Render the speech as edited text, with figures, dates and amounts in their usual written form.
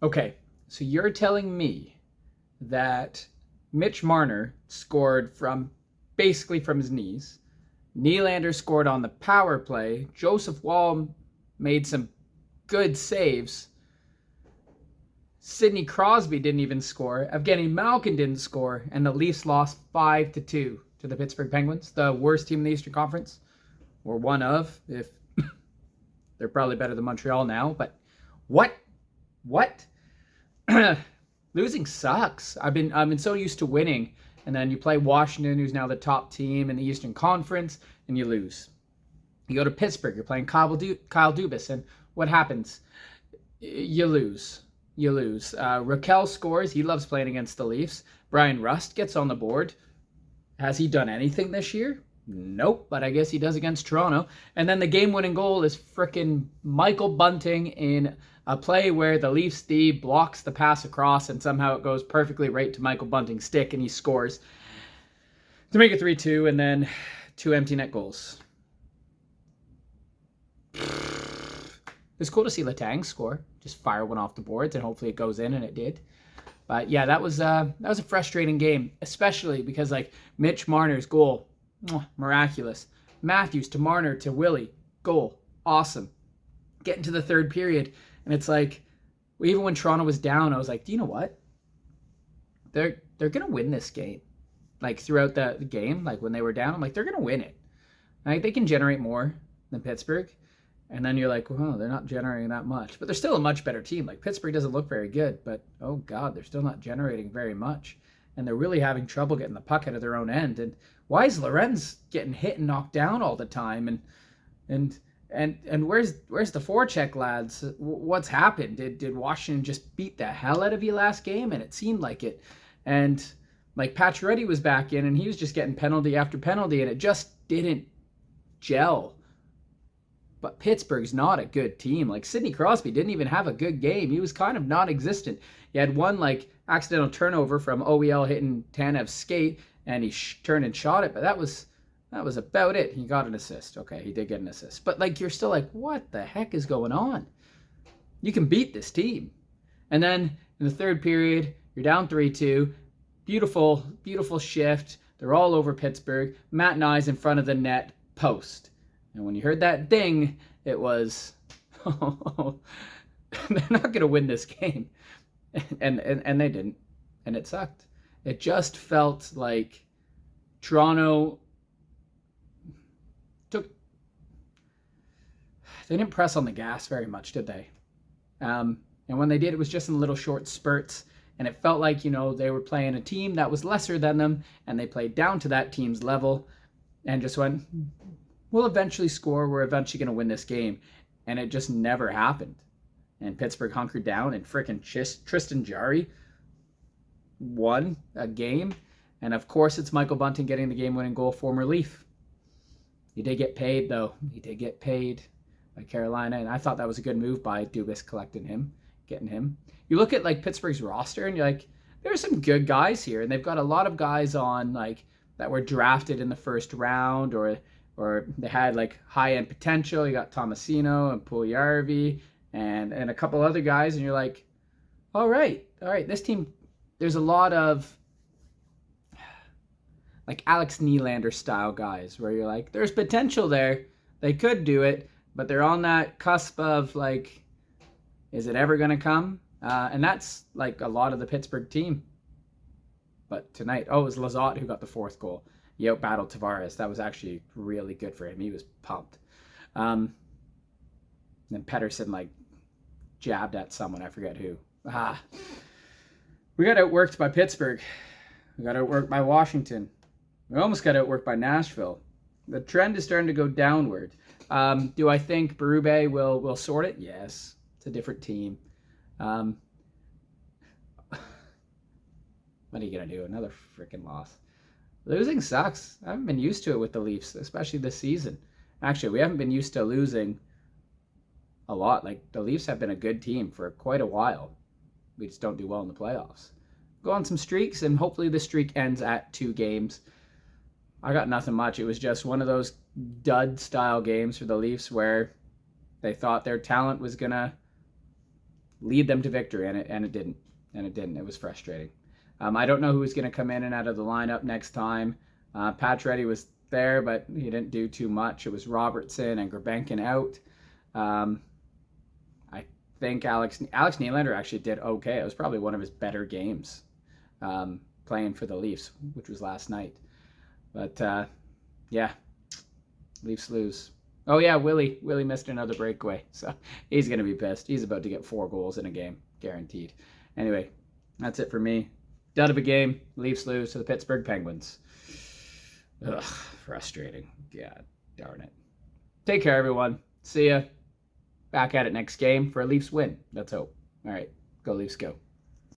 Okay, so you're telling me that Mitch Marner scored from basically from his knees. Nylander scored on the power play. Joseph Wall made some good saves. Sidney Crosby didn't even score. Evgeny Malkin didn't score, and the Leafs lost 5-2 to the Pittsburgh Penguins, the worst team in the Eastern Conference, or one of. If they're probably better than Montreal now, but what? What? Losing sucks. I've been so used to winning, and then you play Washington, who's now the top team in the Eastern Conference, and you lose. You go to Pittsburgh, you're playing Kyle Dubas, and what happens? You lose. You lose. Raquel scores. He loves playing against the Leafs. Brian Rust gets on the board. Has he done anything this year? Nope, but I guess he does against Toronto. And then the game-winning goal is frickin' Michael Bunting in a play where the Leafs D blocks the pass across, and somehow it goes perfectly right to Michael Bunting's stick, and he scores to make it 3-2, and then 2 empty net goals. It's cool to see Letang score, just fire one off the boards, and hopefully it goes in, and it did. But yeah, that was a frustrating game, especially because like Mitch Marner's goal, miraculous. Matthews to Marner to Willie, goal, awesome. Get into the third period, and it's like, even when Toronto was down, I was like, do you know what? They're gonna win this game. Like throughout the game, like when they were down, I'm like, they're gonna win it. Like they can generate more than Pittsburgh. And then you're like, well, they're not generating that much. But they're still a much better team. Like, Pittsburgh doesn't look very good, but, oh, God, they're still not generating very much. And they're really having trouble getting the puck out of their own end. And why is Lorenz getting hit and knocked down all the time? And where's the forecheck, lads? What's happened? Did Washington just beat the hell out of you last game? And it seemed like it. And, like, Pacioretty was back in, and he was just getting penalty after penalty, and it just didn't gel. But Pittsburgh's not a good team. Like Sidney Crosby didn't even have a good game. He was kind of non-existent. He had one like accidental turnover from OEL hitting Tanev's skate, and he turned and shot it. But that was about it. He got an assist. Okay, he did get an assist. But like you're still like, what the heck is going on? You can beat this team. And then in the third period, you're down 3-2. Beautiful, beautiful shift. They're all over Pittsburgh. Matt Nyes in front of the net post. And when you heard that ding, it was, oh, they're not going to win this game. And they didn't. And it sucked. It just felt like Toronto they didn't press on the gas very much, did they? And when they did, it was just in little short spurts. And it felt like, they were playing a team that was lesser than them, and they played down to that team's level and just went, we'll eventually score. We're eventually going to win this game. And it just never happened. And Pittsburgh hunkered down, and frickin' Tristan Jarry won a game. And of course, it's Michael Bunting getting the game-winning goal, former Leaf. He did get paid, though. He did get paid by Carolina. And I thought that was a good move by Dubas getting him. You look at like Pittsburgh's roster, and you're like, there's some good guys here. And they've got a lot of guys on like that were drafted in the first round, or they had like high-end potential. You got Tomasino and Puljujarvi and a couple other guys, and you're like, all right, this team, there's a lot of like Alex Nylander style guys where you're like, there's potential there. They could do it, but they're on that cusp of like, is it ever going to come? And that's like a lot of the Pittsburgh team. But tonight, it was Lizotte who got the fourth goal. He outbattled Tavares. That was actually really good for him. He was pumped. Then Pettersson like jabbed at someone. I forget who. We got outworked by Pittsburgh. We got outworked by Washington. We almost got outworked by Nashville. The trend is starting to go downward. Do I think Berube will sort it? Yes. It's a different team. What are you going to do? Another freaking loss. Losing sucks. I haven't been used to it with the Leafs, especially this season. Actually, we haven't been used to losing a lot. Like, the Leafs have been a good team for quite a while. We just don't do well in the playoffs. Go on some streaks, and hopefully the streak ends at 2 games. I got nothing much. It was just one of those dud-style games for the Leafs where they thought their talent was going to lead them to victory, and it didn't. And it didn't. It was frustrating. I don't know who's going to come in and out of the lineup next time. Pacioretty was there, but he didn't do too much. It was Robertson and Gurbenkin out. I think Alex Nylander actually did okay. It was probably one of his better games playing for the Leafs, which was last night. But yeah, Leafs lose. Oh yeah, Willie missed another breakaway, so he's going to be pissed. He's about to get 4 goals in a game, guaranteed. Anyway, that's it for me. Dud of a game. Leafs lose to the Pittsburgh Penguins. Ugh, frustrating. God darn it. Take care, everyone. See ya. Back at it next game for a Leafs win. Let's hope. All right, go Leafs go.